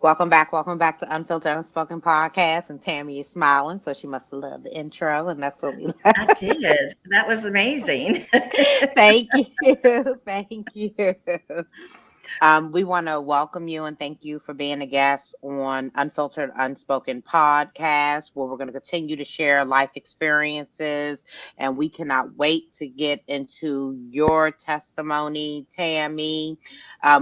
Welcome back to Unfiltered, Unspoken podcast. And Tammy is smiling, so she must have loved the intro, and that's what we I like. did. That was amazing. Thank you. Thank you. We want to welcome you and thank you for being a guest on Unfiltered Unspoken podcast, where we're going to continue to share life experiences. And we cannot wait to get into your testimony, Tammy.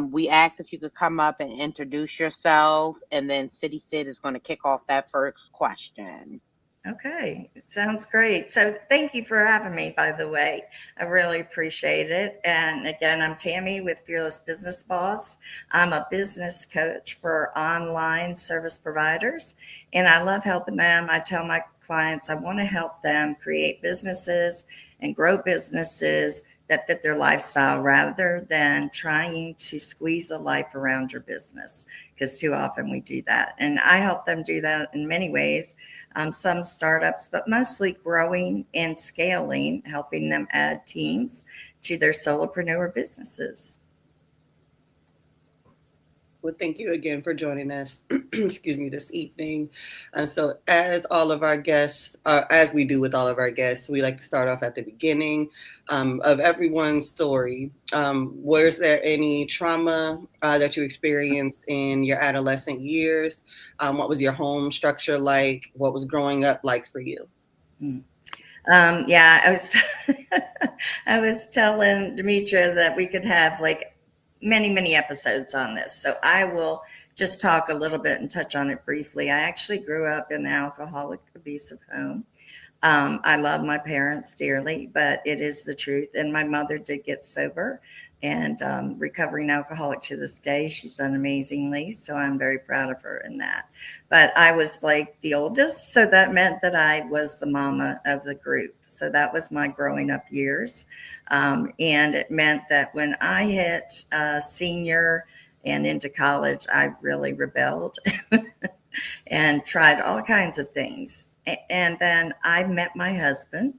We asked if you could come up and introduce yourself, and then City Sid is going to kick off that first question. Okay, it sounds great. So, thank you for having me, by the way. I really appreciate it. And again, I'm Tammy with Fearless Business Boss. I'm a business coach for online service providers, and I love helping them. I tell my clients I want to help them create businesses and grow businesses that fit their lifestyle rather than trying to squeeze a life around your business, because too often we do that. And I help them do that in many ways, some startups, but mostly growing and scaling, helping them add teams to their solopreneur businesses. Well, thank you again for joining us, excuse me, this evening. So, as all of our guests, as we do with all of our guests, we like to start off at the beginning of everyone's story. Was there any trauma that you experienced in your adolescent years? What was your home structure like? What was growing up like for you? Hmm. Yeah, I was I was telling Demetra that we could have like many episodes on this. So I will just talk a little bit and touch on it briefly. I actually grew up in an alcoholic abusive home. I love my parents dearly, but it is the truth. And my mother did get sober and recovering alcoholic to this day. She's done amazingly. So I'm very proud of her in that. But I was like the oldest. So that meant that I was the mama of the group. So that was my growing up years. And it meant that when I hit senior and into college, I really rebelled and tried all kinds of things. And then I met my husband,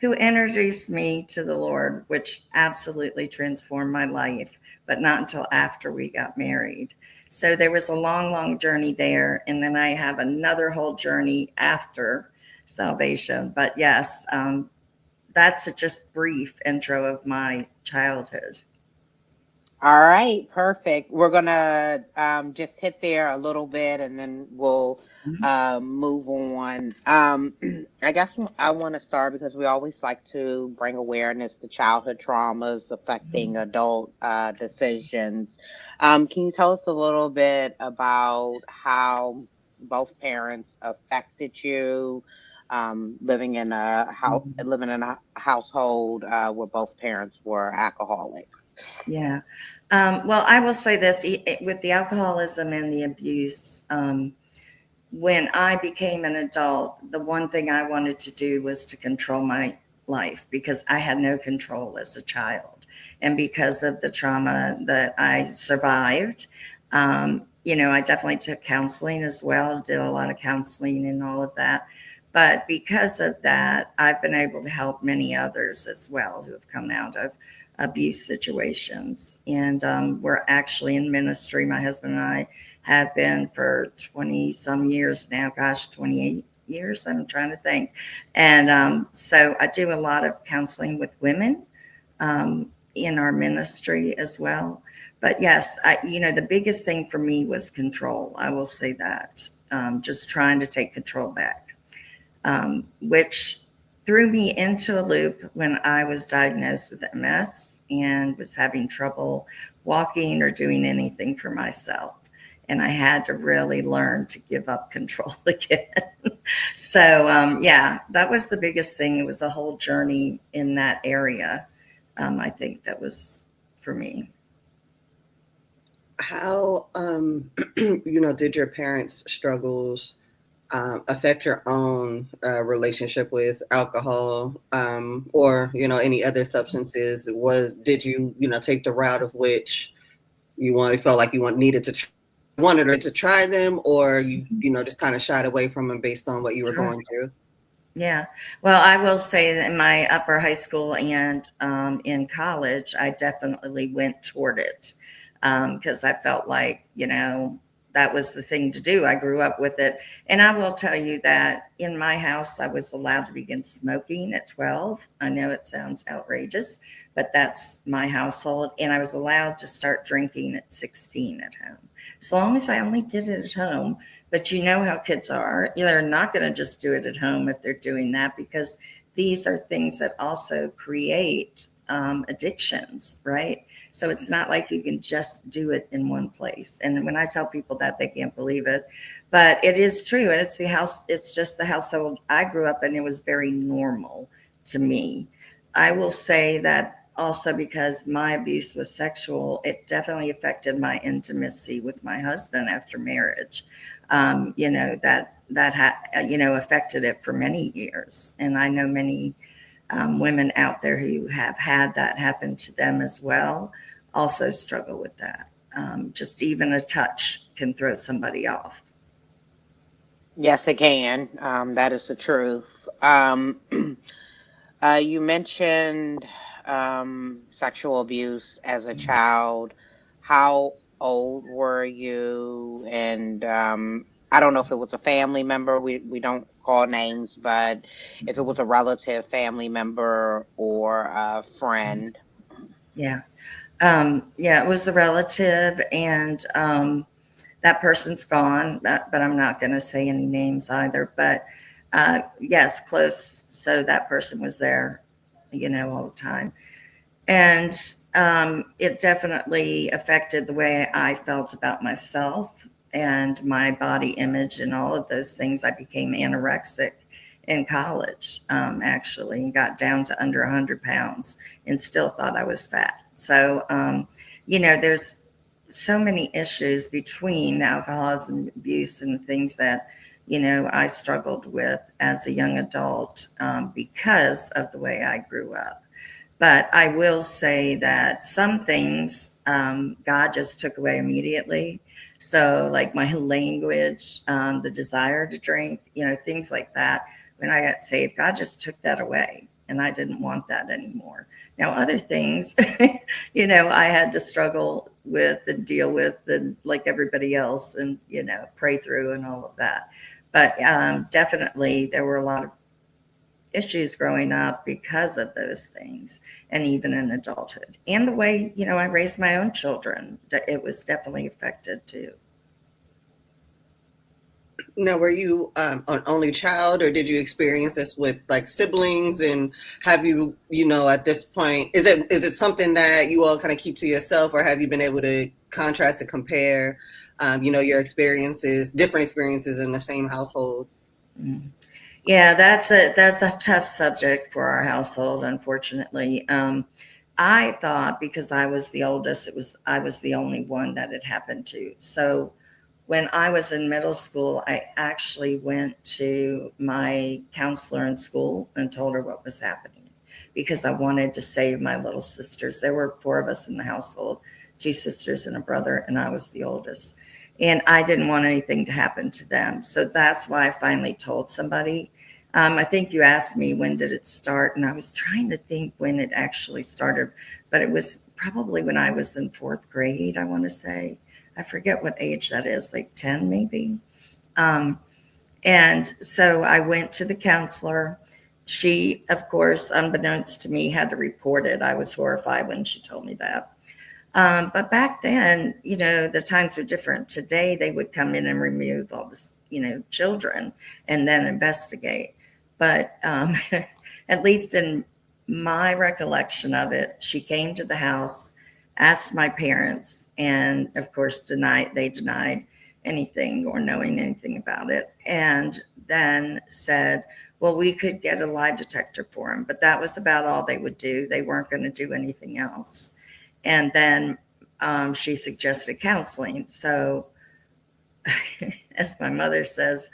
who introduced me to the Lord, which absolutely transformed my life, but not until after we got married. So there was a long journey there. And then I have another whole journey after salvation. But yes, that's a just brief intro of my childhood. All right, perfect. We're gonna just hit there a little bit, and then we'll Mhm. move on. I guess I want to start because we always like to bring awareness to childhood traumas affecting adult decisions. Can you tell us a little bit about how both parents affected you? Mhm. Living in a household where both parents were alcoholics. Yeah. Well, I will say this with the alcoholism and the abuse. When I became an adult, the one thing I wanted to do was to control my life because I had no control as a child. And because of the trauma that I survived, I definitely took counseling as well, did a lot of counseling and all of that. But because of that, I've been able to help many others as well who have come out of abuse situations. And we're actually in ministry. My husband and I have been for 20 some years now. Gosh, 28 years. I'm trying to think. And so I do a lot of counseling with women in our ministry as well. But yes, the biggest thing for me was control. I will say that. Just trying to take control back, which threw me into a loop when I was diagnosed with MS and was having trouble walking or doing anything for myself. And I had to really learn to give up control again. So, yeah, that was the biggest thing. It was a whole journey in that area. I think that was for me. How, did your parents' struggles affect your own relationship with alcohol, or any other substances? Did you take the route of which felt like you wanted to try them, or you just kind of shied away from them based on what you were Sure. going through? Yeah. Well, I will say that in my upper high school and in college, I definitely went toward it. because I felt like, that was the thing to do. I grew up with it. And I will tell you that in my house, I was allowed to begin smoking at 12. I know it sounds outrageous, but that's my household. And I was allowed to start drinking at 16 at home. As long as I only did it at home. But you know how kids are. They're not going to just do it at home if they're doing that, because these are things that also create addictions, right? So it's not like you can just do it in one place. And when I tell people that, they can't believe it, but it is true. And it's just the household I grew up in. It was very normal to me. I will say that also, because my abuse was sexual, it definitely affected my intimacy with my husband after marriage. Affected it for many years. And I know many women out there who have had that happen to them as well also struggle with that. Just even a touch can throw somebody off. Yes, it can. That is the truth. You mentioned sexual abuse as a child. How old were you? And I don't know if it was a family member. We don't call names, but if it was a relative, family member, or a friend. Yeah. It was a relative, and that person's gone, but I'm not going to say any names either. But yes, close. So that person was there, all the time. And it definitely affected the way I felt about myself and my body image and all of those things. I became anorexic in college, actually, and got down to under 100 pounds and still thought I was fat. So, there's so many issues between alcoholism, abuse, and things that, I struggled with as a young adult because of the way I grew up. But I will say that some things God just took away immediately. So, like my language, the desire to drink, things like that. When I got saved, God just took that away, and I didn't want that anymore. Now, other things, I had to struggle with and deal with, and like everybody else, and pray through and all of that. But definitely, there were a lot of issues growing up because of those things, and even in adulthood, and the way I raised my own children, it was definitely affected too. Now, were you an only child, or did you experience this with like siblings? And have you, at this point, is it something that you all kind of keep to yourself, or have you been able to contrast and compare, your experiences, different experiences in the same household? Mm. Yeah, that's a tough subject for our household, unfortunately. I thought because I was the oldest, I was the only one that it happened to. So when I was in middle school, I actually went to my counselor in school and told her what was happening, because I wanted to save my little sisters. There were 4 of us in the household, 2 sisters and a brother, and I was the oldest. And I didn't want anything to happen to them. So that's why I finally told somebody. I think you asked me, when did it start? And I was trying to think when it actually started, but it was probably when I was in 4th grade, I want to say. I forget what age that is, like 10 maybe. And so I went to the counselor. She, of course, unbeknownst to me, had to report it. I was horrified when she told me that. But back then, the times are different. Today, they would come in and remove all this, children, and then investigate. But at least in my recollection of it, she came to the house, asked my parents, and of course they denied anything or knowing anything about it, and then said, well, we could get a lie detector for him. But that was about all they would do. They weren't going to do anything else. And then she suggested counseling. So as my mother says,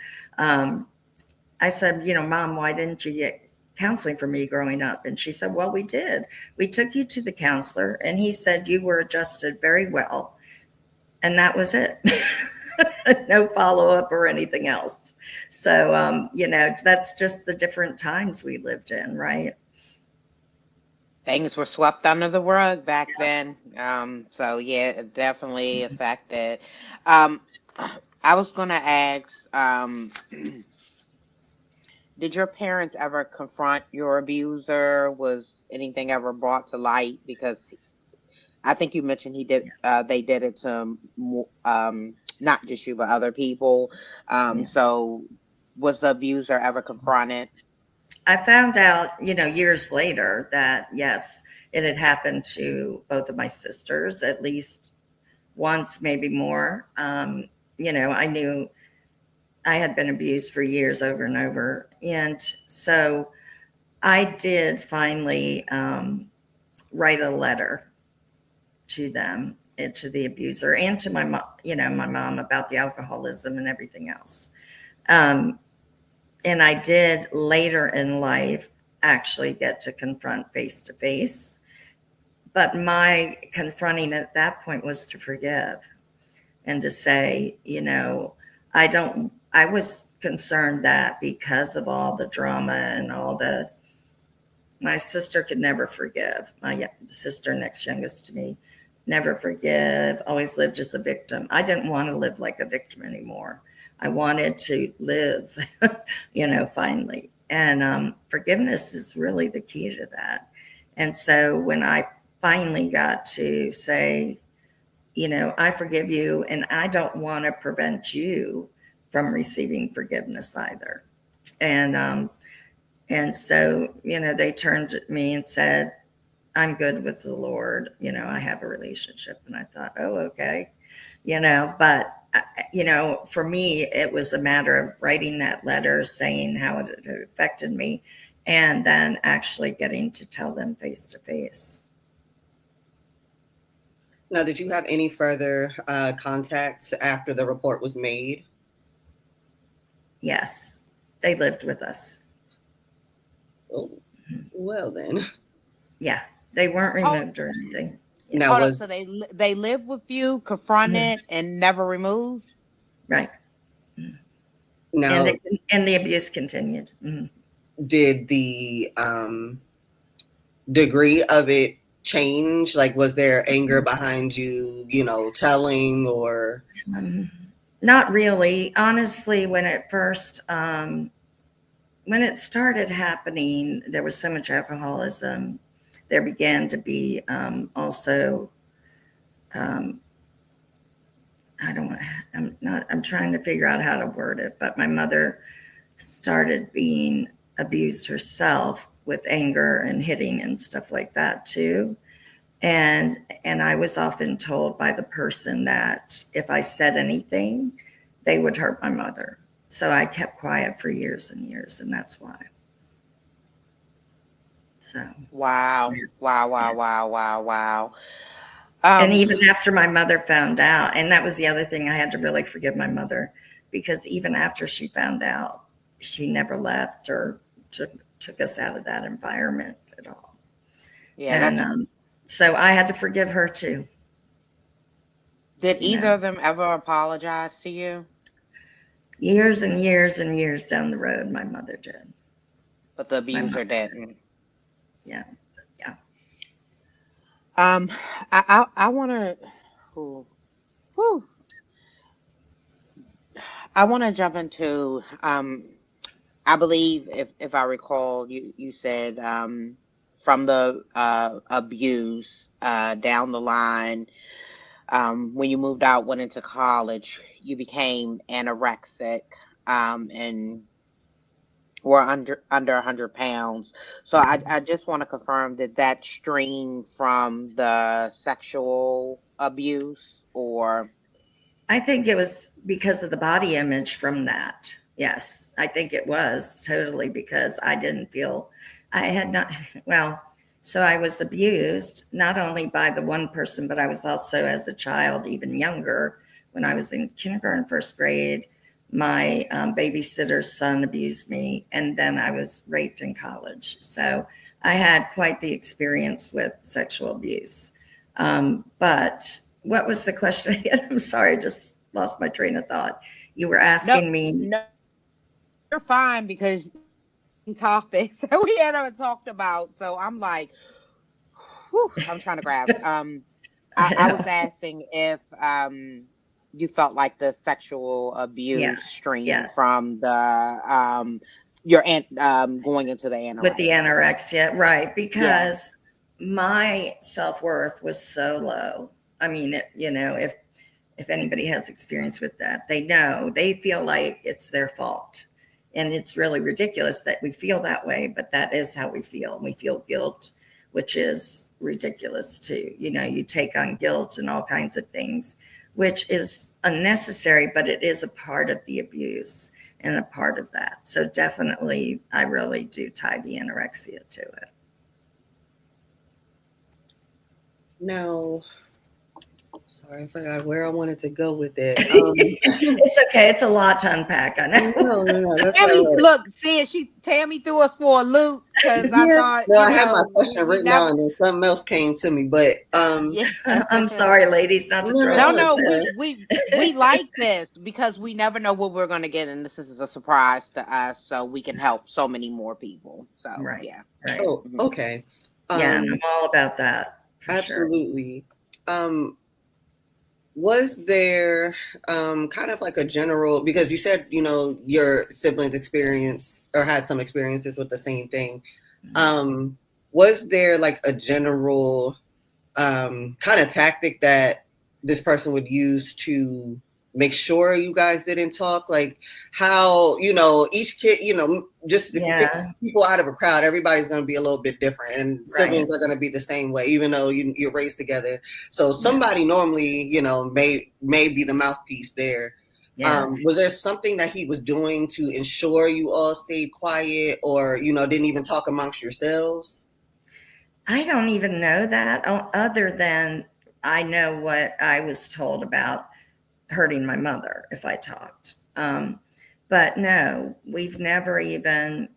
I said, Mom, why didn't you get counseling for me growing up? And she said, well, we did. We took you to the counselor, and he said you were adjusted very well. And that was it. No follow-up or anything else. So, that's just the different times we lived in, right? Things were swept under the rug back then. So yeah, it definitely affected. Um, I was gonna ask, did your parents ever confront your abuser? Was anything ever brought to light? Because I think you mentioned he did. They did it to not just you, but other people. Yeah. So was the abuser ever confronted? I found out, years later that yes, it had happened to both of my sisters at least once, maybe more. I knew I had been abused for years over and over. And so I did finally write a letter to them and to the abuser and to my mom, my mom about the alcoholism and everything else. Um, and I did later in life actually get to confront face to face. But my confronting at that point was to forgive and to say, I was concerned that because of all the drama and my sister could never forgive. My sister, next youngest to me, never forgive, always lived as a victim. I didn't want to live like a victim anymore. I wanted to live, finally. And forgiveness is really the key to that. And so when I finally got to say, I forgive you, and I don't want to prevent you from receiving forgiveness either. And so, they turned to me and said, I'm good with the Lord. I have a relationship. And I thought, oh, okay. But, for me, it was a matter of writing that letter saying how it had affected me and then actually getting to tell them face to face. Now, did you have any further contacts after the report was made? Yes, they lived with us. Oh, well then. Yeah, they weren't removed or anything. Yeah. Now Hold up. was So they lived with you, confronted, and never removed. Right. now And the abuse continued. did the degree of it change? Like, was there anger behind you, telling or? Not really. Honestly, when it started happening, there was so much alcoholism. There began to be also, I'm trying to figure out how to word it, but my mother started being abused herself with anger and hitting and stuff like that too. And I was often told by the person that if I said anything, they would hurt my mother. So I kept quiet for years and years, and that's why. So Wow. Wow. Wow. yeah. Wow. Wow. Wow. And Um. even after my mother found out, and that was the other thing, I had to really forgive my mother because even after she found out, she never left or took us out of that environment at all. Yeah. And That's. so I had to forgive her too. Did You either know, of them ever apologize to you? years and years and years down the road, my mother did. But the My abuser mother did. didn't. Yeah, yeah. Um. I want to. Whew, I want to jump into. I believe if I recall, you said from the abuse down the line. When you moved out, went into college, you became anorexic, and were under 100 pounds. So I just want to confirm that that streamed from the sexual abuse, or I think it was because of the body image from that. Yes, I think it was totally because I didn't feel I had not, well, so I was abused not only by the one person, but I was also as a child, even younger, when I was in kindergarten, first grade. My babysitter's son abused me, and then I was raped in college. So I had quite the experience with sexual abuse. But what was the question again? I'm sorry, I just lost my train of thought. You were no, asking me. no, you're fine because topics that we haven't talked about. So I'm like, whew, I'm trying to grasp. I was asking if you felt like the sexual abuse Yes, streamed yes. from the your going into the With the anorexia. anorexia, right? Yeah. Because my self-worth was so low. I mean, if anybody has experience with that, they know they feel like it's their fault. And it's really ridiculous that we feel that way, but that is how we feel. We feel guilt, which is ridiculous too. You take on guilt and all kinds of things, which is unnecessary, but it is a part of the abuse and a part of that. So definitely, I really do tie the anorexia to it. Now, sorry, I forgot where I wanted to go with it. It's okay. It's a lot to unpack. I know. No, that's all Tammy, right. look, see, Tammy threw us for a loop because I Yeah, thought, no, I had my question we written down, never, and then something else came to me. But yeah. I'm sorry, ladies, not to no, throw No, all no, this no, it's at okay. we like this because we never know what we're gonna get, and this is a surprise to us, so we can help so many more people. So Right, yeah. right. Oh, Mhm. okay. Yeah, and I'm Um, all about that for sure. absolutely. Um, was there kind of like a general, because you said, your siblings experience or had some experiences with the same thing. Mhm. Um, was there like a general kind of tactic that this person would use to make sure you guys didn't talk? Like how, each kid, just if you pick Yeah, people out of a crowd, everybody's going to be a little bit different, and right. siblings are going to be the same way, even though you're raised together. So Yeah, somebody normally, may be the mouthpiece there. yeah. Was there something that he was doing to ensure you all stayed quiet, or, didn't even talk amongst yourselves? I don't even know that, other than I know what I was told about hurting my mother if I talked. But no, we've never even,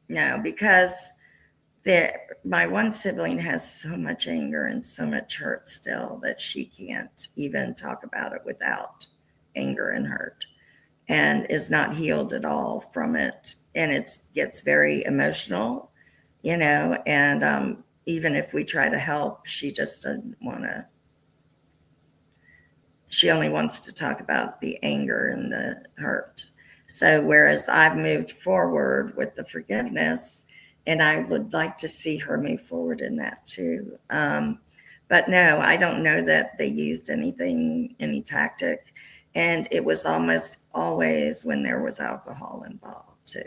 no, because the my one sibling has so much anger and so much hurt still that she can't even talk about it without anger and hurt, and is not healed at all from it, and it gets very emotional, and even if we try to help, she just doesn't want to. She only wants to talk about the anger and the hurt. So, whereas I've moved forward with the forgiveness, and I would like to see her move forward in that too. But no, I don't know that they used anything, any tactic. And it was almost always when there was alcohol involved too.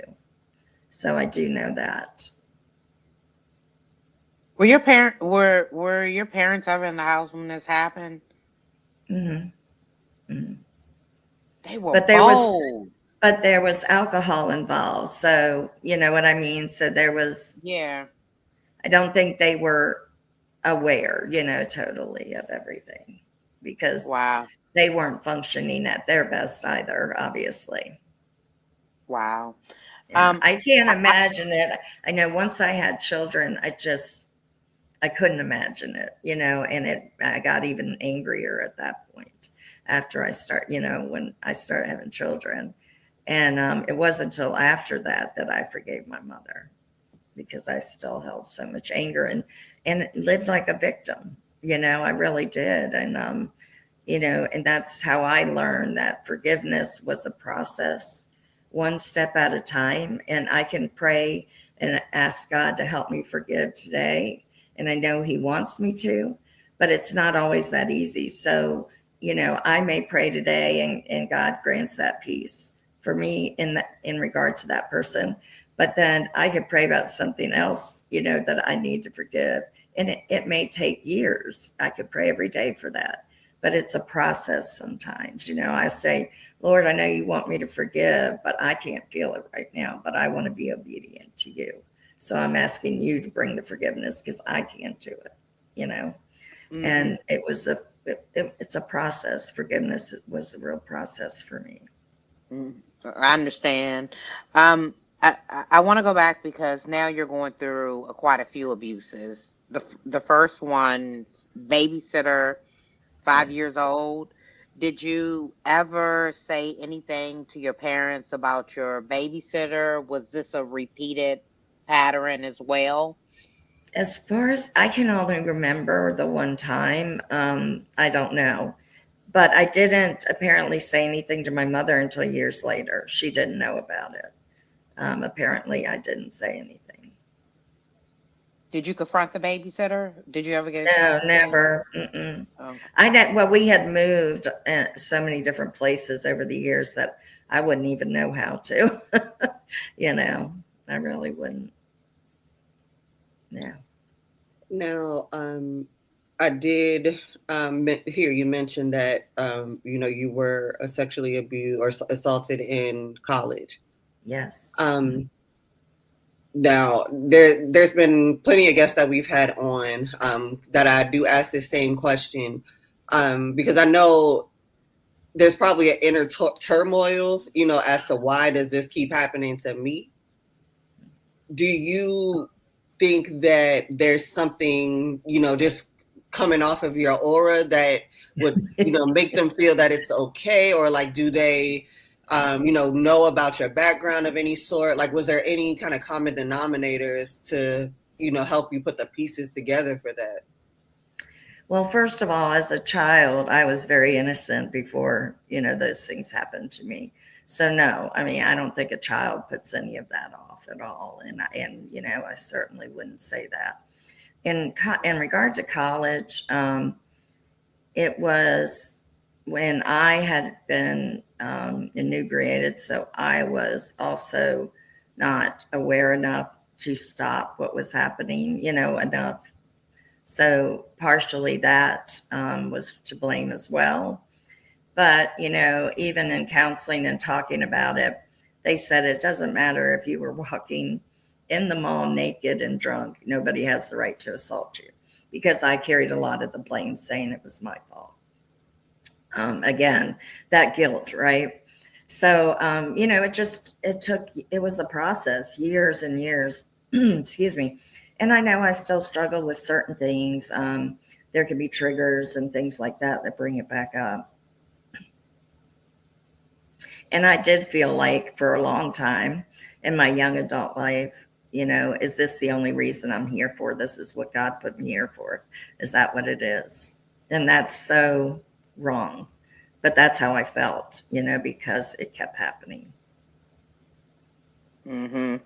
So I do know that. Were your parents ever in the house when this happened? Hmm. Hmm. They were But there was bold. but there was alcohol involved. So you know what I mean? So there was, Yeah. I don't think they were aware, totally of everything, because Wow. they weren't functioning at their best either, obviously. Wow. Yeah, Um, I can't I, imagine it. I know once I had children, I couldn't imagine it, and I got even angrier at that point after when I started having children. And it wasn't until after that that I forgave my mother, because I still held so much anger and lived like a victim. I really did. And and that's how I learned that forgiveness was a process, one step at a time. And I can pray and ask God to help me forgive today. And I know He wants me to, but it's not always that easy. So, I may pray today, and God grants that peace for me in regard to that person. But then I could pray about something else, that I need to forgive. And it may take years. I could pray every day for that, but it's a process sometimes. I say, Lord, I know you want me to forgive, but I can't feel it right now, but I want to be obedient to you. So I'm asking you to bring the forgiveness, because I can't do it, you know? mhm. And it's a process. Forgiveness was a real process for me. I understand. I want to go back because now you're going through quite a few abuses. The first one, babysitter, Yeah. 5 years old. Did you ever say anything to your parents about your babysitter? Was this a repeated pattern as well? As far as I can only remember the one time, I don't know. But I didn't apparently say anything to my mother until years later. She didn't know about it. Apparently, I didn't say anything. Did you confront the babysitter? Did you ever get a chance No, to say anything? never. Mm-mm. Okay. Well, we had moved so many different places over the years that I wouldn't even know how to. you know, I really wouldn't. Yeah. Now, I did hear you mention that you were sexually abused or assaulted in college. Yes. Now, there's been plenty of guests that we've had on that I do ask the same question because I know there's probably an inner turmoil, as to why does this keep happening to me? Do you think that there's something, just coming off of your aura that would, make them feel that it's okay? Or like, do they, know about your background of any sort? Like, was there any kind of common denominators to, help you put the pieces together for that? Well, first of all, as a child, I was very innocent before, those things happened to me. So no, I mean, I don't think a child puts any of that off at all. And I certainly wouldn't say that. In regard to college, it was when I had been inebriated, so I was also not aware enough to stop what was happening, enough. So partially that was to blame as well. But, even in counseling and talking about it, they said it doesn't matter if you were walking in the mall naked and drunk, nobody has the right to assault you, because I carried a lot of the blame saying it was my fault. Again, that guilt, right? So, it was a process, years and years, excuse me. And I know I still struggle with certain things. There could be triggers and things like that that bring it back up. And I did feel like for a long time in my young adult life, is this the only reason I'm here for? This is what God put me here for. Is that what it is? And that's so wrong. But that's how I felt, because it kept happening. Mm-hmm.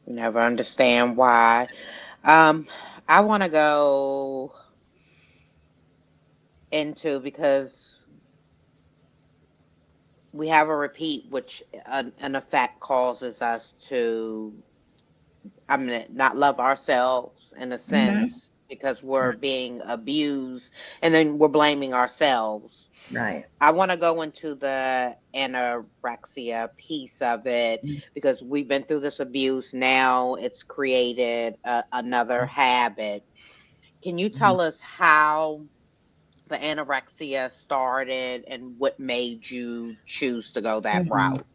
You never understand why. Um, I want to go into because we have a repeat, which an effect causes us to, I mean, not love ourselves in a Mm-hmm. sense because we're being abused and then we're blaming ourselves. Right. I want to go into the anorexia piece of it because we've been through this abuse. Now it's created another habit. Can you Mhm. tell us how the anorexia started and what made you choose to go that Mhm. route?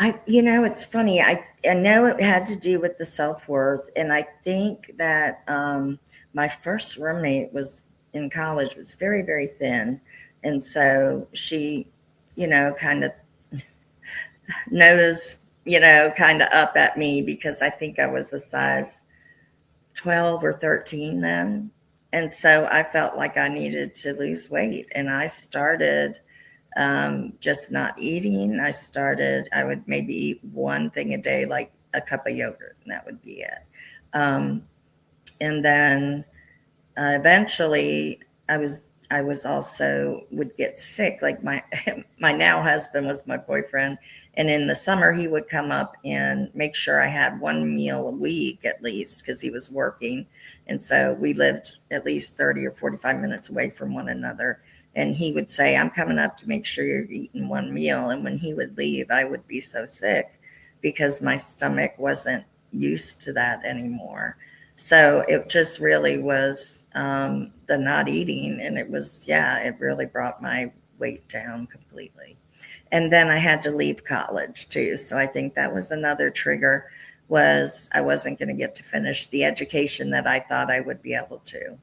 It's funny. I know it had to do with the self worth, and I think that my first roommate was in college was very very thin, and so she, kind of nose, kind of up at me because I think I was a size 12 or 13 then, and so I felt like I needed to lose weight, and I started just not eating. I would maybe eat one thing a day, like a cup of yogurt, and that would be it. Um, and then eventually, I was I was also would get sick. Like my my now husband was my boyfriend, and in the summer he would come up and make sure I had one meal a week at least because he was working, and so we lived at least 30 or 45 minutes away from one another. And he would say, "I'm coming up to make sure you're eating one meal." And when he would leave, I would be so sick because my stomach wasn't used to that anymore. So it just really was the not eating, and it really brought my weight down completely. And then I had to leave college too, so I think that was another trigger. Was I wasn't going to get to finish the education that I thought I would be able to,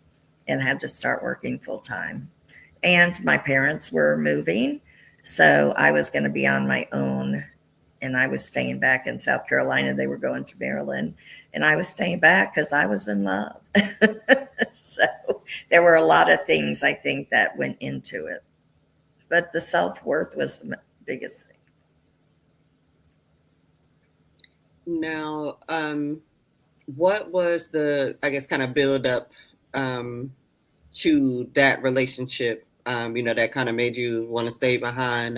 and had to start working full time. And my parents were moving, so I was going to be on my own and I was staying back in South Carolina. They were going to Maryland, and I was staying back because I was in love. So there were a lot of things I think that went into it, but the self-worth was the biggest thing. Now, what was the, I guess, kind of build up to that relationship, that kind of made you want to stay behind?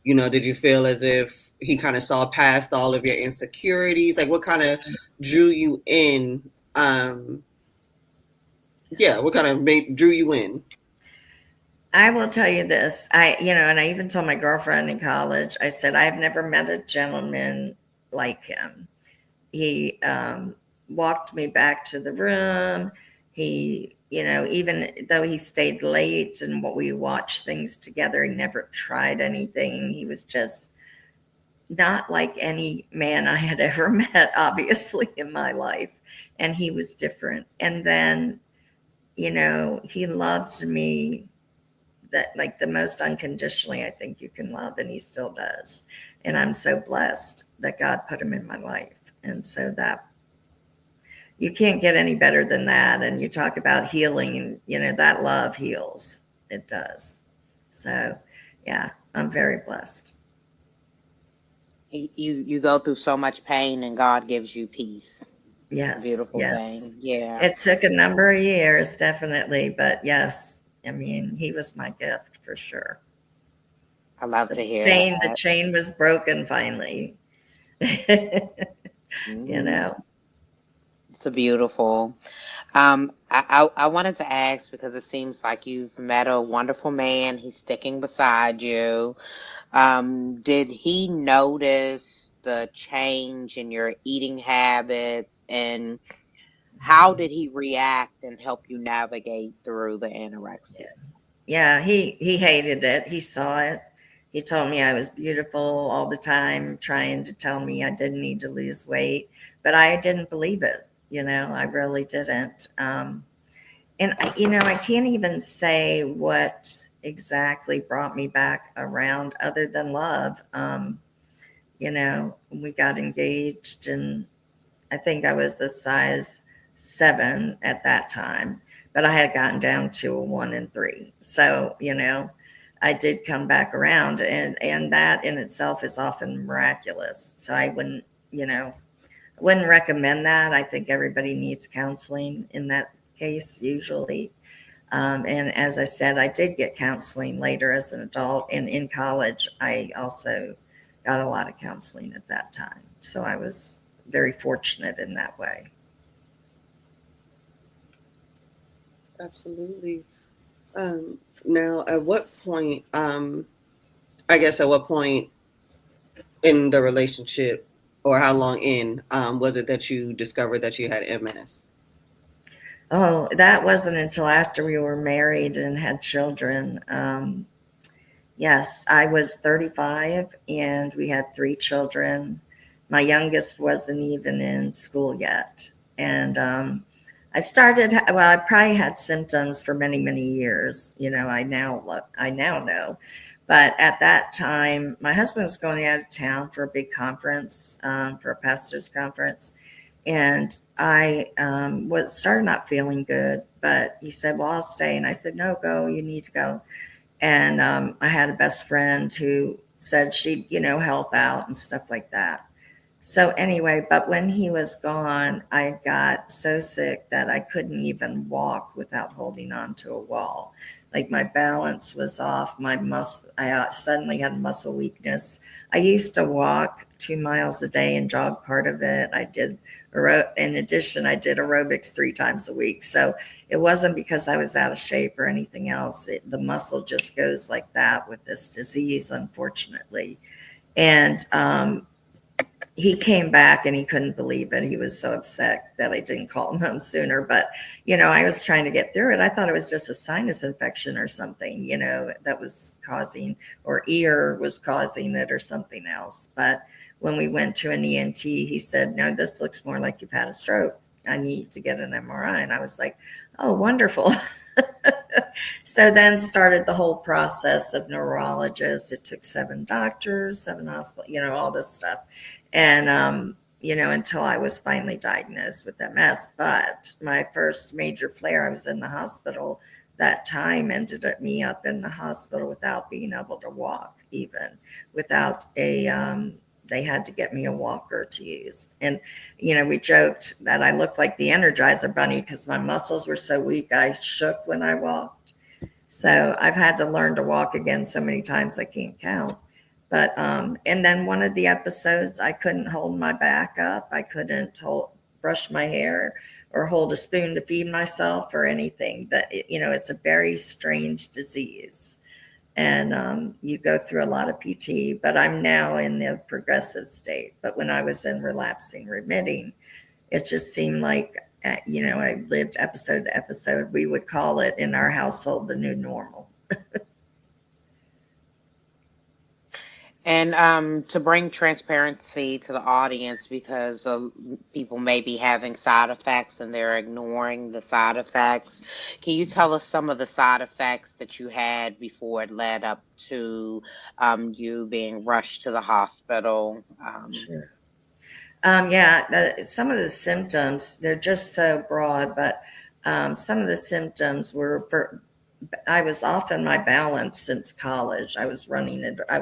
Did you feel as if he kind of saw past all of your insecurities? Like, what kind of drew you in? What kind of drew you in? I will tell you this. And I even told my girlfriend in college, I said, I've never met a gentleman like him. He walked me back to the room. He, even though he stayed late and we watched things together, he never tried anything. He was just not like any man I had ever met, obviously, in my life. And he was different. And then, he loved me that like the most unconditionally I think you can love, and he still does. And I'm so blessed that God put him in my life. And so that you can't get any better than that. And you talk about healing, that love heals. It does. So yeah, I'm very blessed. You go through so much pain and God gives you peace. Yes. Beautiful yes. thing. Yeah. It took a number of years, definitely, but yes, I mean, he was my gift for sure. I love to hear that. The that. chain was broken finally. It's a beautiful. I wanted to ask, because it seems like you've met a wonderful man. He's sticking beside you. Did he notice the change in your eating habits, and how did he react and help you navigate through the anorexia? Yeah, he hated it. He saw it. He told me I was beautiful all the time, trying to tell me I didn't need to lose weight, but I didn't believe it. I really didn't. And I can't even say what exactly brought me back around other than love. We got engaged, and I think I was a size 7 at that time, but I had gotten down to a 1 and 3. So, I did come back around, and that in itself is often miraculous. So I wouldn't recommend that. I think everybody needs counseling in that case, usually. And as I said, I did get counseling later as an adult, and in college, I also got a lot of counseling at that time. So I was very fortunate in that way. Absolutely. Now, at what point, at what point in the relationship, or how long in, was it that you discovered that you had MS? Oh, that wasn't until after we were married and had children. Yes, I was 35 and we had 3 children. My youngest wasn't even in school yet. And I probably had symptoms for many, many years. I now know. But at that time, my husband was going out of town for a big conference, for a pastor's conference. And I started not feeling good, but he said, well, I'll stay. And I said, no, go, you need to go. And I had a best friend who said she'd, help out and stuff like that. So anyway, but when he was gone, I got so sick that I couldn't even walk without holding on to a wall. Like my balance was off, I suddenly had muscle weakness. I used to walk 2 miles a day and jog part of it. In addition, I did aerobics 3 times a week. So it wasn't because I was out of shape or anything else. The muscle just goes like that with this disease, unfortunately. And he came back and he couldn't believe it. He was so upset that I didn't call him home sooner. But, I was trying to get through it. I thought it was just a sinus infection or something, that was causing, or ear was causing it or something else. But when we went to an ENT, he said, no, this looks more like you've had a stroke. I need to get an MRI. And I was like, oh, wonderful. So then started the whole process of neurologists. It took 7 doctors, 7 hospitals, all this stuff. And, until I was finally diagnosed with MS. But my first major flare, I was in the hospital that time, ended me up in the hospital without being able to walk, even without they had to get me a walker to use. And, we joked that I looked like the Energizer Bunny because my muscles were so weak, I shook when I walked. So I've had to learn to walk again so many times I can't count. But, and then one of the episodes, I couldn't hold my back up. I couldn't brush my hair or hold a spoon to feed myself or anything. That, it's a very strange disease. And you go through a lot of PT, but I'm now in the progressive state. But when I was in relapsing remitting, it just seemed like, I lived episode to episode. We would call it in our household the new normal. And to bring transparency to the audience, because people may be having side effects and they're ignoring the side effects. Can you tell us some of the side effects that you had before it led up to you being rushed to the hospital? Sure. Yeah, some of the symptoms, they're just so broad, but some of the symptoms were I was off in my balance since college. I was running and I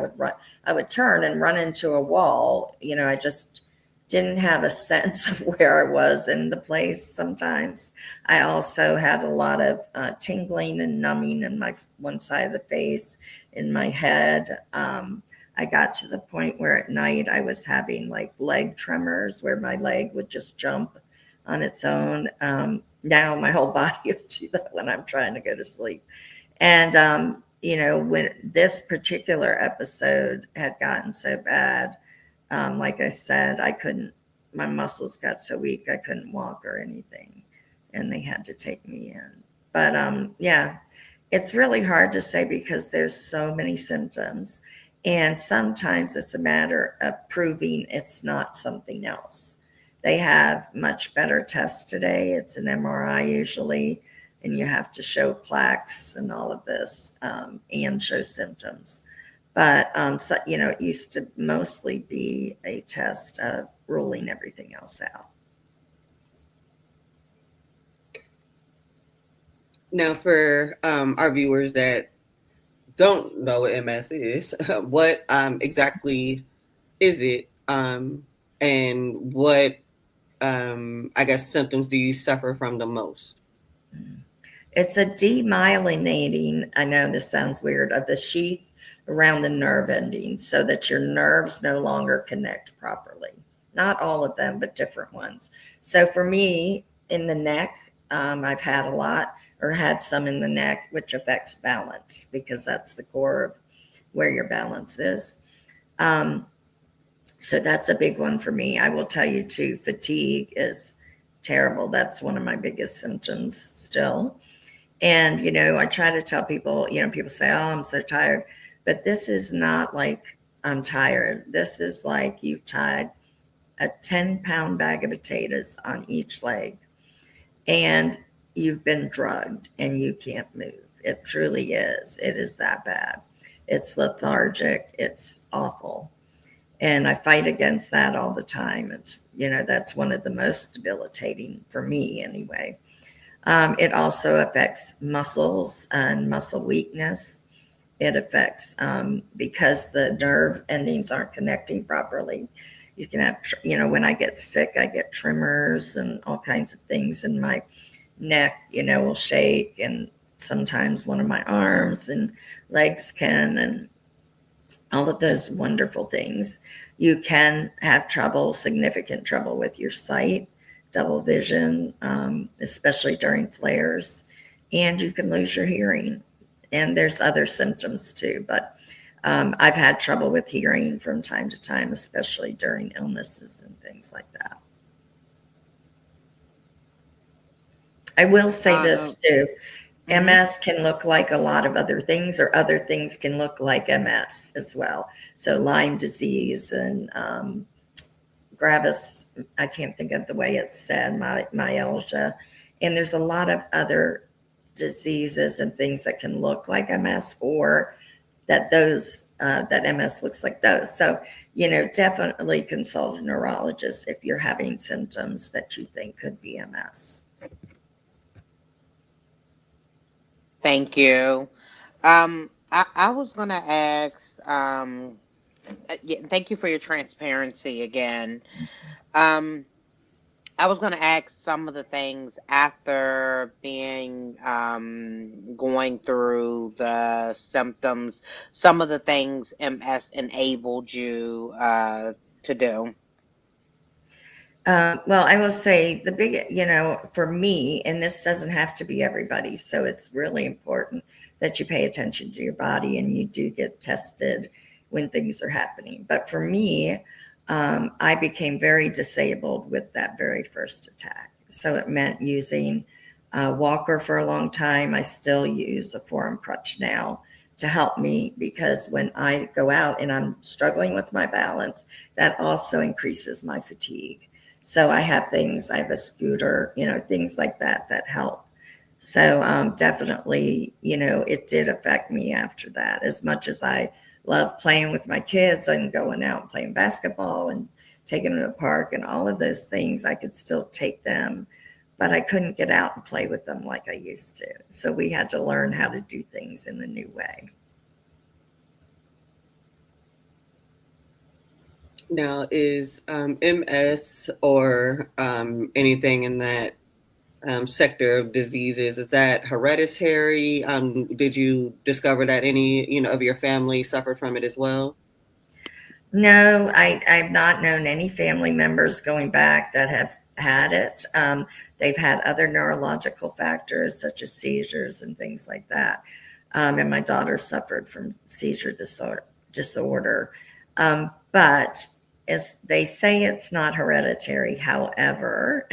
would turn and run into a wall. I just didn't have a sense of where I was in the place sometimes. I also had a lot of tingling and numbing in my one side of the face, in my head. I got to the point where at night I was having like leg tremors where my leg would just jump on its own. Now my whole body will do that when I'm trying to go to sleep. And, when this particular episode had gotten so bad, like I said, my muscles got so weak, I couldn't walk or anything. And they had to take me in. But yeah, it's really hard to say because there's so many symptoms. And sometimes it's a matter of proving it's not something else. They have much better tests today. It's an MRI usually, and you have to show plaques and all of this and show symptoms. But, so, it used to mostly be a test of ruling everything else out. Now, for our viewers that don't know what MS is, what exactly is it? And what, I guess, symptoms do you suffer from the most? It's a demyelinating, I know this sounds weird, of the sheath around the nerve endings so that your nerves no longer connect properly. Not all of them, but different ones. So for me, in the neck, I've had a lot or had some in the neck, which affects balance because that's the core of where your balance is. So that's a big one for me. I will tell you too, fatigue is terrible. That's one of my biggest symptoms still. And, I try to tell people, people say, oh, I'm so tired. But this is not like I'm tired. This is like you've tied a 10-pound bag of potatoes on each leg and you've been drugged and you can't move. It truly is. It is that bad. It's lethargic. It's awful. And I fight against that all the time. It's, that's one of the most debilitating for me anyway. It also affects muscles and muscle weakness. It affects, because the nerve endings aren't connecting properly. You can have, when I get sick, I get tremors and all kinds of things in my neck, will shake, and sometimes one of my arms and legs can, and all of those wonderful things. You can have significant trouble with your sight, double vision, especially during flares, and you can lose your hearing. And there's other symptoms too, but I've had trouble with hearing from time to time, especially during illnesses and things like that. I will say this too. MS can look like a lot of other things, or other things can look like MS as well. So Lyme disease and gravis, I can't think of the way it's said, myalgia. And there's a lot of other diseases and things that can look like MS, or that MS looks like those. So, definitely consult a neurologist if you're having symptoms that you think could be MS. Thank you. I was gonna ask. Yeah, thank you for your transparency again. Um, I was going to ask some of the things after being going through the symptoms, some of the things MS enabled you to do. Well, I will say the big, for me, and this doesn't have to be everybody, so it's really important that you pay attention to your body and you do get tested when things are happening. But for me, I became very disabled with that very first attack. So it meant using a walker for a long time. I still use a forearm crutch now to help me, because when I go out and I'm struggling with my balance, that also increases my fatigue. So I have a scooter, things like that that help. So definitely, it did affect me after that. As much as I love playing with my kids and going out and playing basketball and taking them to the park and all of those things, I could still take them, but I couldn't get out and play with them like I used to. So we had to learn how to do things in a new way. Now, is MS or anything in that sector of diseases, is that hereditary? Did you discover that any, of your family suffered from it as well? No, I've not known any family members going back that have had it. They've had other neurological factors such as seizures and things like that. And my daughter suffered from seizure disorder. But as they say, it's not hereditary. However,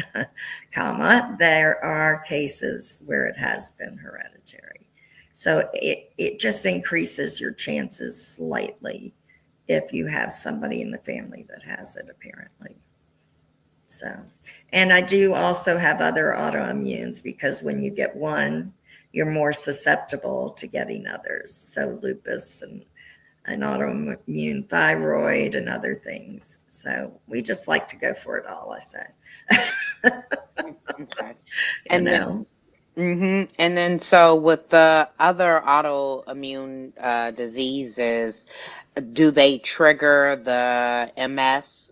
there are cases where it has been hereditary. So it just increases your chances slightly if you have somebody in the family that has it, apparently. So, and I do also have other autoimmunes, because when you get one, you're more susceptible to getting others. So lupus and an autoimmune thyroid and other things. So we just like to go for it all, I say. Okay. you And then, know. and then so with the other autoimmune diseases, do they trigger the MS?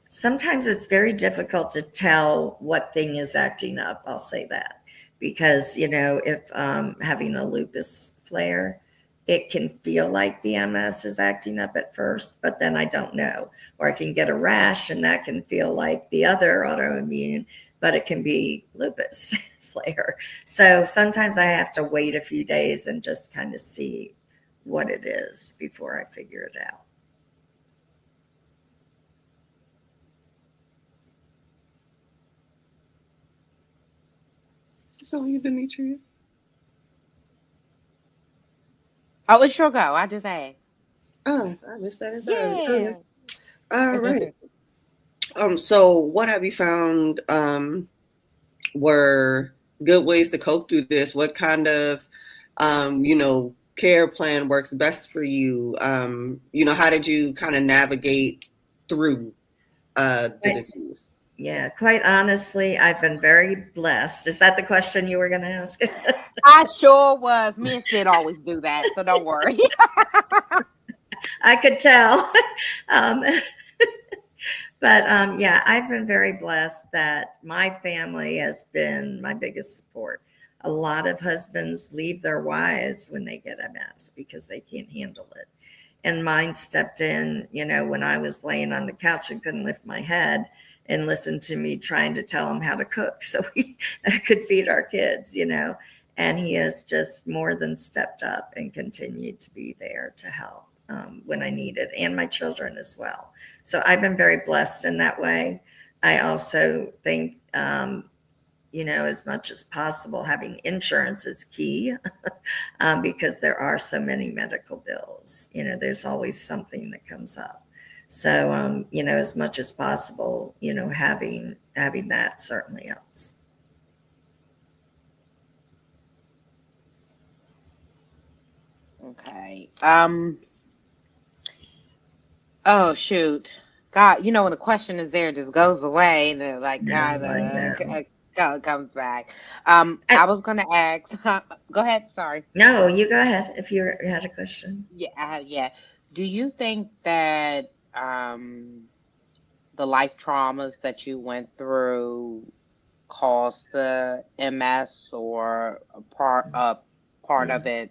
Sometimes it's very difficult to tell what thing is acting up. I'll say that, because if having a lupus flare, it can feel like the MS is acting up at first, but then I don't know. Or I can get a rash, and that can feel like the other autoimmune, but it can be lupus flare. So sometimes I have to wait a few days and just kind of see what it is before I figure it out. So you, Demetria? Oh, it's your go. I just asked. Oh, I missed that entirely. Okay. Yeah. All right. So what have you found were good ways to cope through this? What kind of care plan works best for you? How did you kind of navigate through the disease? Yeah, quite honestly, I've been very blessed. Is that the question you were going to ask? I sure was. Me and Sid always do that, so don't worry. I could tell. um, but yeah, I've been very blessed that my family has been my biggest support. A lot of husbands leave their wives when they get MS because they can't handle it. And mine stepped in, when I was laying on the couch and couldn't lift my head, and listened to me trying to tell him how to cook so we could feed our kids, And he has just more than stepped up and continued to be there to help when I needed, and my children as well. So I've been very blessed in that way. I also think, as much as possible, having insurance is key because there are so many medical bills. There's always something that comes up. So, as much as possible, having that certainly helps. Okay. Oh shoot. God, when the question is there, it just goes away, and then like No, kind I of know. comes back. I, I was gonna ask. Go ahead. Sorry. no, you go ahead if you had a question. Yeah. Yeah. Do you think that the life traumas that you went through caused the MS, or a part Yeah. of it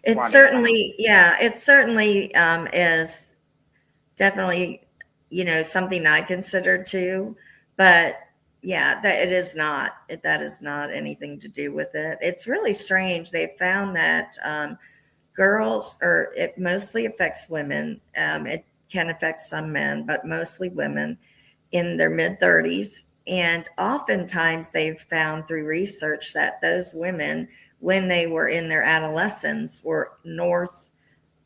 It running around? certainly, yeah, it certainly is definitely, something I consider too. But yeah, that it is not, that is not anything to do with it. It's really strange. They found that girls, or it mostly affects women. It can affect some men, but mostly women in their mid 30s. And oftentimes they've found through research that those women, when they were in their adolescence, were north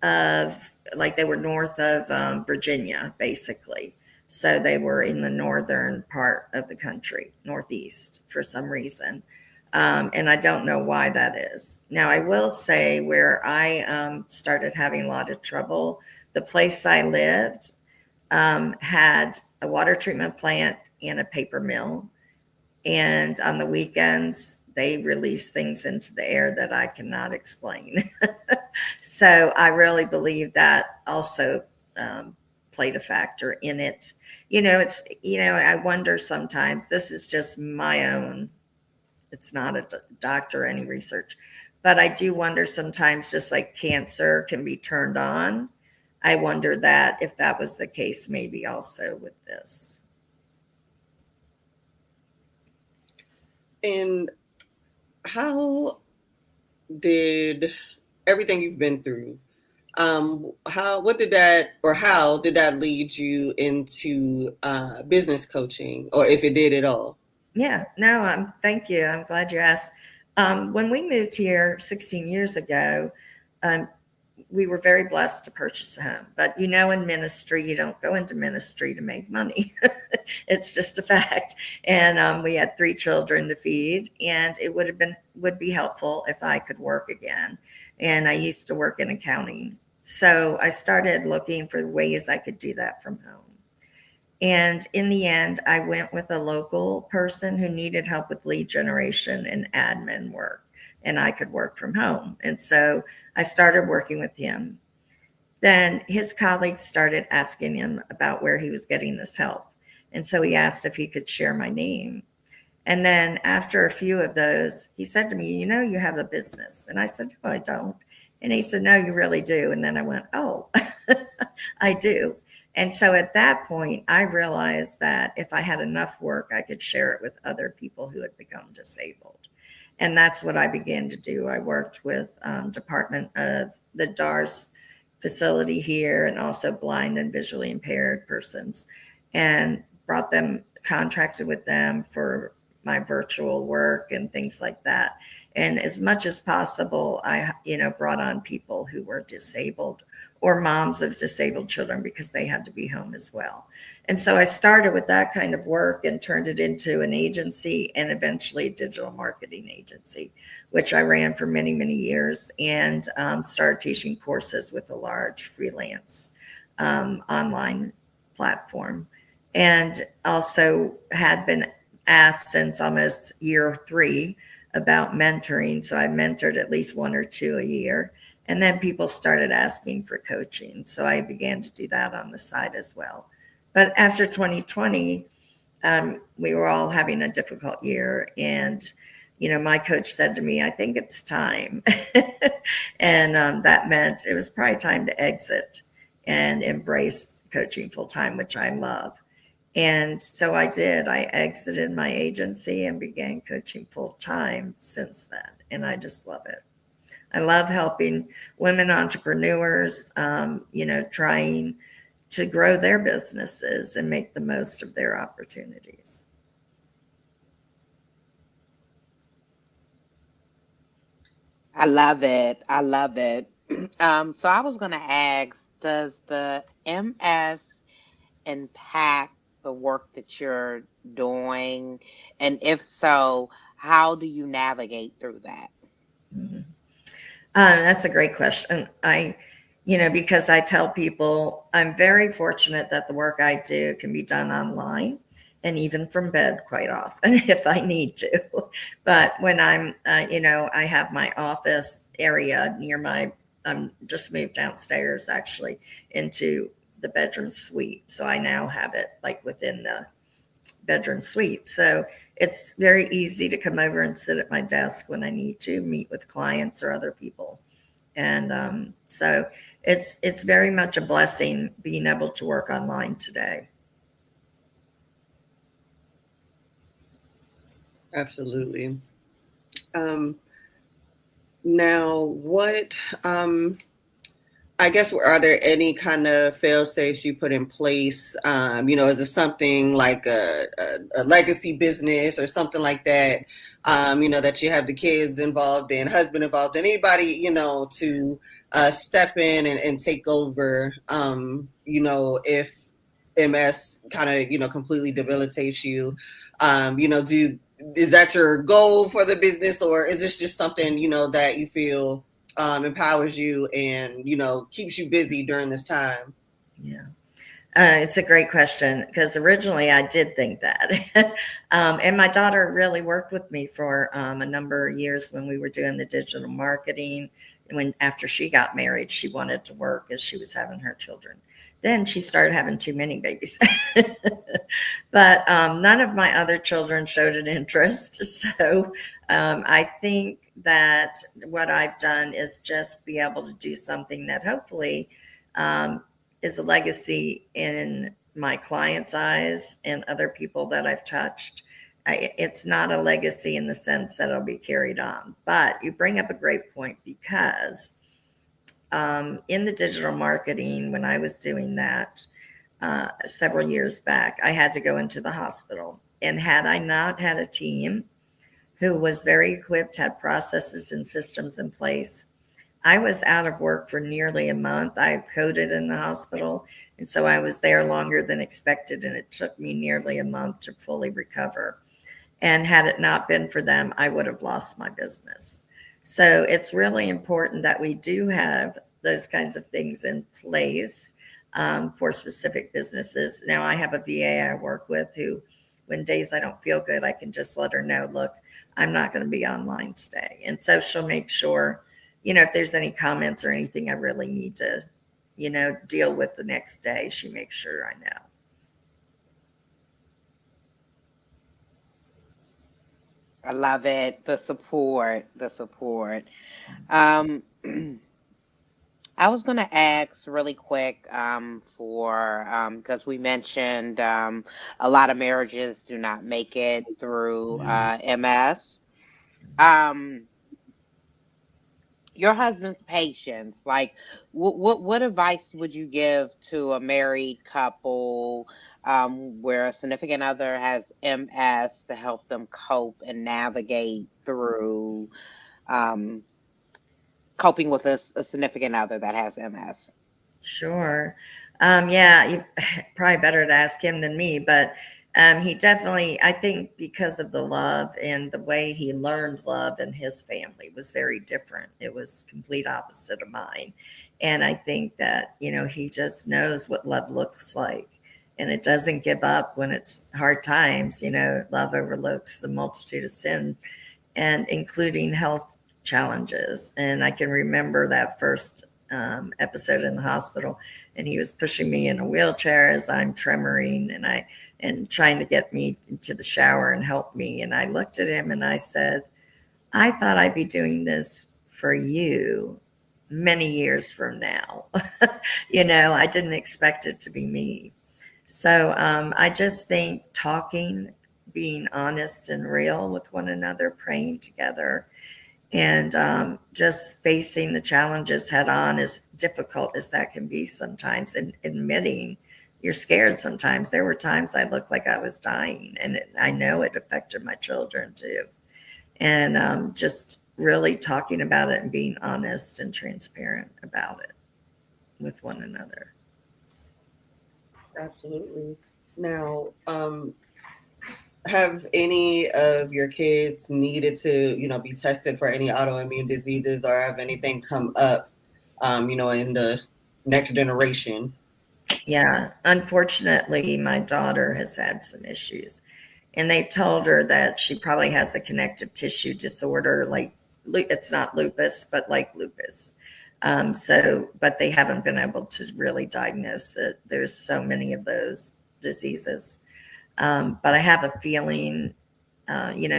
of, like they were north of Virginia, basically. So they were in the northern part of the country, northeast, for some reason. And I don't know why that is. Now, I will say where I started having a lot of trouble, the place I lived had a water treatment plant and a paper mill. And on the weekends, they release things into the air that I cannot explain. So I really believe that also played a factor in it. I wonder sometimes, this is just my own, it's not a doctor or any research, but I do wonder sometimes, just like cancer can be turned on, I wonder that if that was the case, maybe also with this. And how did everything you've been through, how did that lead you into business coaching, or if it did at all? Yeah, no, thank you. I'm glad you asked. When we moved here 16 years ago, um, we were very blessed to purchase a home. But in ministry, you don't go into ministry to make money. It's just a fact. And we had 3 children to feed, and it would be helpful if I could work again. And I used to work in accounting, so I started looking for ways I could do that from home. And in the end, I went with a local person who needed help with lead generation and admin work, and I could work from home. And so I started working with him. Then his colleagues started asking him about where he was getting this help. And so he asked if he could share my name. And then after a few of those, he said to me, you have a business. And I said, no, I don't. And he said, no, you really do. And then I went, oh, I do. And so at that point, I realized that if I had enough work, I could share it with other people who had become disabled. And that's what I began to do. I worked with Department of the DARS facility here, and also blind and visually impaired persons, and brought them, contracted with them for my virtual work and things like that. And as much as possible, I, brought on people who were disabled, or moms of disabled children, because they had to be home as well. And so I started with that kind of work and turned it into an agency, and eventually a digital marketing agency, which I ran for many, many years, and started teaching courses with a large freelance online platform. And also had been asked since almost year 3 about mentoring. So I mentored at least 1 or 2 a year. And then people started asking for coaching. So I began to do that on the side as well. But after 2020, we were all having a difficult year. And, my coach said to me, I think it's time. And that meant it was probably time to exit and embrace coaching full time, which I love. And so I did. I exited my agency and began coaching full time since then. And I just love it. I love helping women entrepreneurs, trying to grow their businesses and make the most of their opportunities. I love it. I love it. So I was going to ask, does the MS impact the work that you're doing? And if so, how do you navigate through that? Mhm. That's a great question. Because I tell people I'm very fortunate that the work I do can be done online and even from bed quite often if I need to. But when I have my office area near I'm just moved downstairs actually into the bedroom suite. So I now have it like within the bedroom suite. So it's very easy to come over and sit at my desk when I need to meet with clients or other people. And so it's very much a blessing being able to work online today. Absolutely. Um, Now, what I guess, are there any kind of fail safes you put in place? Is it something like a legacy business or something like that? That you have the kids involved in, husband involved in, anybody, to step in and take over, if MS kind of, completely debilitates you. Is that your goal for the business, or is this just something, that you feel empowers you and, keeps you busy during this time? Yeah. It's a great question because originally I did think that. And my daughter really worked with me for a number of years when we were doing the digital marketing. And after she got married, she wanted to work as she was having her children. Then she started having too many babies. But none of my other children showed an interest. So I think that what I've done is just be able to do something that hopefully is a legacy in my clients' eyes and other people that I've touched. It's not a legacy in the sense that it'll be carried on. But you bring up a great point because in the digital marketing, when I was doing that several years back, I had to go into the hospital. And had I not had a team who was very equipped, had processes and systems in place, I was out of work for nearly a month. I coded in the hospital, and so I was there longer than expected, and it took me nearly a month to fully recover. And had it not been for them, I would have lost my business. So it's really important that we do have those kinds of things in place for specific businesses. Now, I have a VA I work with who, when days I don't feel good, I can just let her know, look, I'm not going to be online today. And so she'll make sure, if there's any comments or anything I really need to, deal with the next day, she makes sure I know. I love it. The support, the support. Um, I was going to ask really quick for because we mentioned a lot of marriages do not make it through MS. Um, your husband's patience, like what advice would you give to a married couple where a significant other has MS to help them cope and navigate through um, coping with a significant other that has MS? Sure. Yeah, you probably better to ask him than me, but he definitely, I think, because of the love and the way he learned love in his family was very different. It was complete opposite of mine. And I think that, he just knows what love looks like. And it doesn't give up when it's hard times. Love overlooks the multitude of sin, and including health challenges. And I can remember that first episode in the hospital, and he was pushing me in a wheelchair as I'm tremoring, and trying to get me into the shower and help me. And I looked at him and I said, I thought I'd be doing this for you many years from now. I didn't expect it to be me. So I just think talking, being honest and real with one another, praying together, and just facing the challenges head on, as difficult as that can be sometimes, and admitting you're scared sometimes. There were times I looked like I was dying, and I know it affected my children too. And just really talking about it and being honest and transparent about it with one another. Absolutely. Now, have any of your kids needed to, be tested for any autoimmune diseases, or have anything come up, in the next generation? Yeah, unfortunately, my daughter has had some issues, and they've told her that she probably has a connective tissue disorder, like it's not lupus, but like lupus. But they haven't been able to really diagnose it. There's so many of those diseases. But I have a feeling,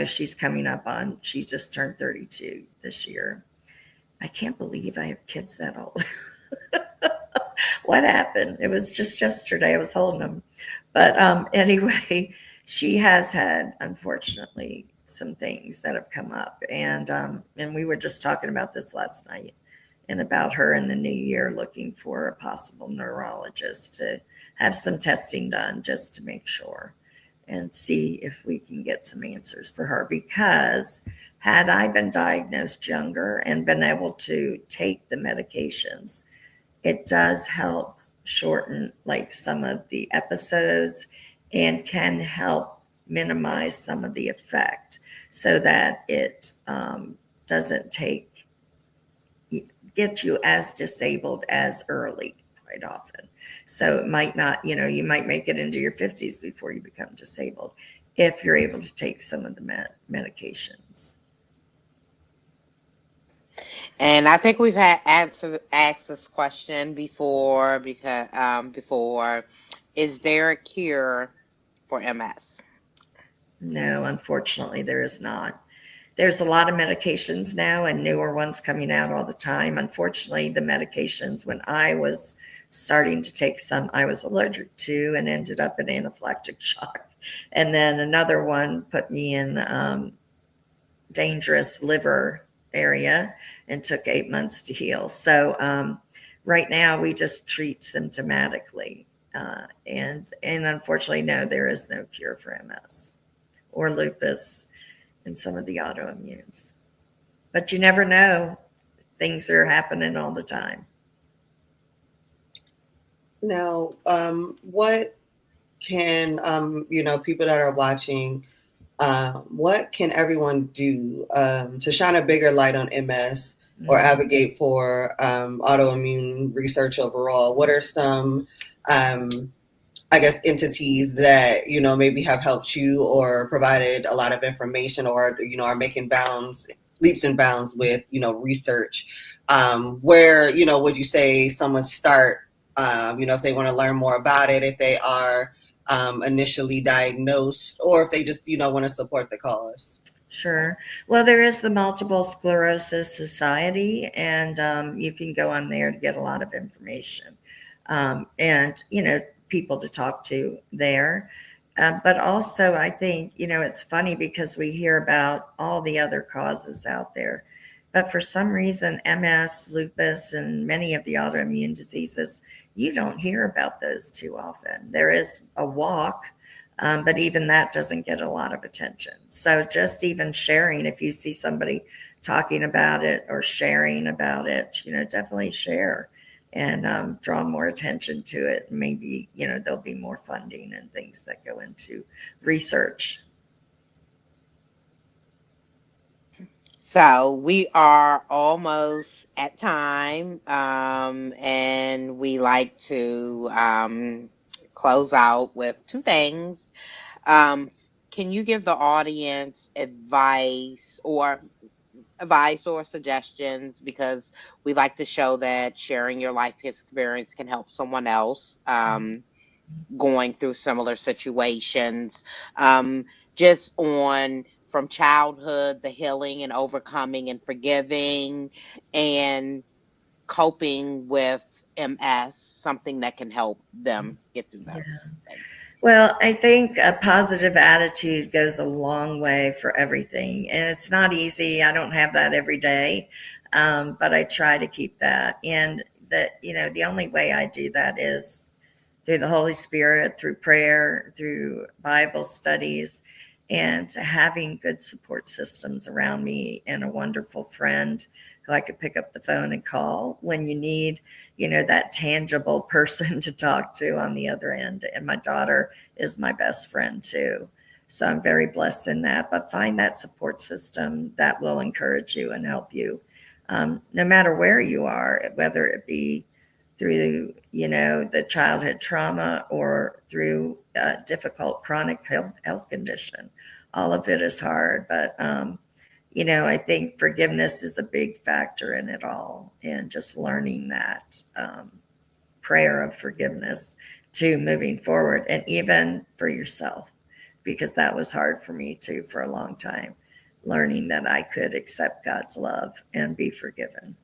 she's coming up on, she just turned 32 this year. I can't believe I have kids that old. What happened? It was just yesterday. I was holding them. But anyway, she has had, unfortunately, some things that have come up. And we were just talking about this last night and about her in the new year looking for a possible neurologist to have some testing done just to make sure and see if we can get some answers for her. Because had I been diagnosed younger and been able to take the medications, it does help shorten like some of the episodes and can help minimize some of the effect so that it doesn't get you as disabled as early quite often. So it might not, you might make it into your 50s before you become disabled if you're able to take some of the medications. And I think we've had asked this question before, because before, is there a cure for MS? No, unfortunately, there is not. There's a lot of medications now and newer ones coming out all the time. Unfortunately, the medications, when I was starting to take some, I was allergic to and ended up in anaphylactic shock. And then another one put me in dangerous liver area and took 8 months to heal. So right now we just treat symptomatically. And unfortunately, no, there is no cure for MS or lupus and some of the autoimmunes. But you never know. Things are happening all the time. Now, what can, people that are watching, what can everyone do to shine a bigger light on MS or advocate for autoimmune research overall? What are some, entities that, maybe have helped you or provided a lot of information, or, are making leaps and bounds with, research? Where, would you say someone start, if they want to learn more about it, if they are initially diagnosed, or if they just, want to support the cause? Sure. Well, there is the Multiple Sclerosis Society, and you can go on there to get a lot of information. And, people to talk to there. But also, I think, it's funny because we hear about all the other causes out there. But for some reason, MS, lupus, and many of the autoimmune diseases, you don't hear about those too often. There is a walk, but even that doesn't get a lot of attention. So just even sharing, if you see somebody talking about it or sharing about it, definitely share and draw more attention to it. Maybe, there'll be more funding and things that go into research. So we are almost at time, and we like to close out with two things. Um, can you give the audience advice or suggestions, because we like to show that sharing your life experience can help someone else going through similar situations, just on from childhood, the healing and overcoming and forgiving and coping with MS, something that can help them get through Yeah. those things. Well, I think a positive attitude goes a long way for everything. And it's not easy. I don't have that every day, but I try to keep that. And the only way I do that is through the Holy Spirit, through prayer, through Bible studies, and having good support systems around me and a wonderful friend who I could pick up the phone and call when you need, that tangible person to talk to on the other end. And my daughter is my best friend too. So I'm very blessed in that. But find that support system that will encourage you and help you, no matter where you are, whether it be through, the childhood trauma or through a difficult chronic health condition. All of it is hard, but I think forgiveness is a big factor in it all, and just learning that prayer of forgiveness to moving forward, and even for yourself, because that was hard for me too for a long time, learning that I could accept God's love and be forgiven.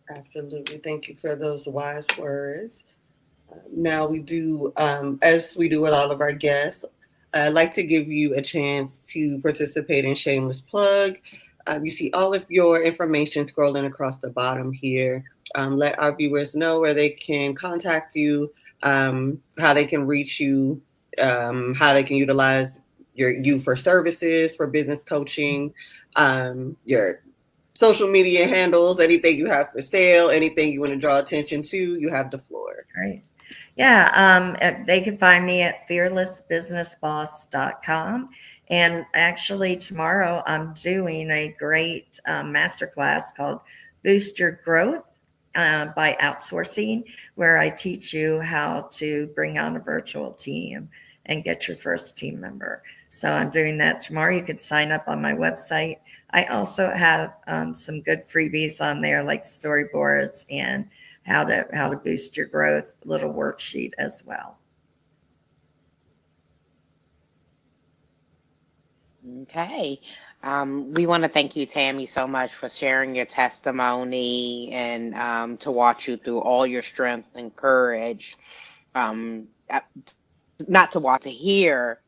Absolutely. Thank you for those wise words. Now we do, as we do with all of our guests, I'd like to give you a chance to participate in Shameless Plug. You see all of your information scrolling across the bottom here. Let our viewers know where they can contact you, how they can reach you, how they can utilize you for services, for business coaching, your social media handles, anything you have for sale, anything you want to draw attention to, you have the floor. Right. Yeah, they can find me at fearlessbusinessboss.com. And actually, tomorrow I'm doing a great masterclass called Boost Your Growth by Outsourcing, where I teach you how to bring on a virtual team and get your first team member. So I'm doing that tomorrow. You can sign up on my website. I also have some good freebies on there, like storyboards and how to boost your growth, little worksheet as well. Okay. We want to thank you, Tammy, so much for sharing your testimony and to watch you through all your strength and courage. Uh, Not to watch, to hear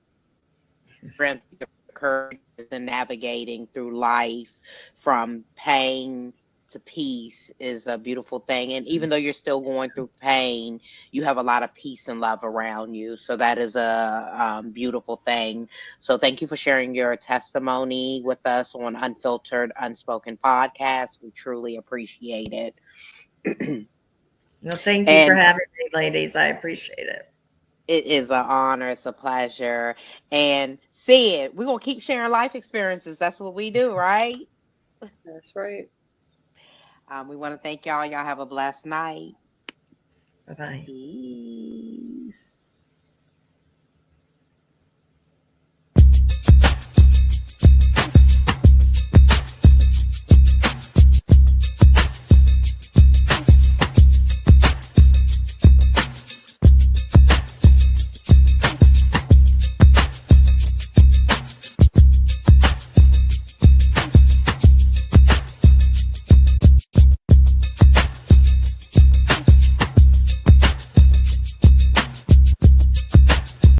strength, your courage, and navigating through life from pain to peace is a beautiful thing. And even though you're still going through pain, you have a lot of peace and love around you. So that is a beautiful thing. So thank you for sharing your testimony with us on Unfiltered, Unspoken podcast. We truly appreciate it. Well, thank you for And having me, ladies. I appreciate it. it is an honor. It's a pleasure. And Sid, we're going to keep sharing life experiences. That's what we do, right? That's right. We want to thank y'all. Y'all have a blessed night. Bye bye. Peace.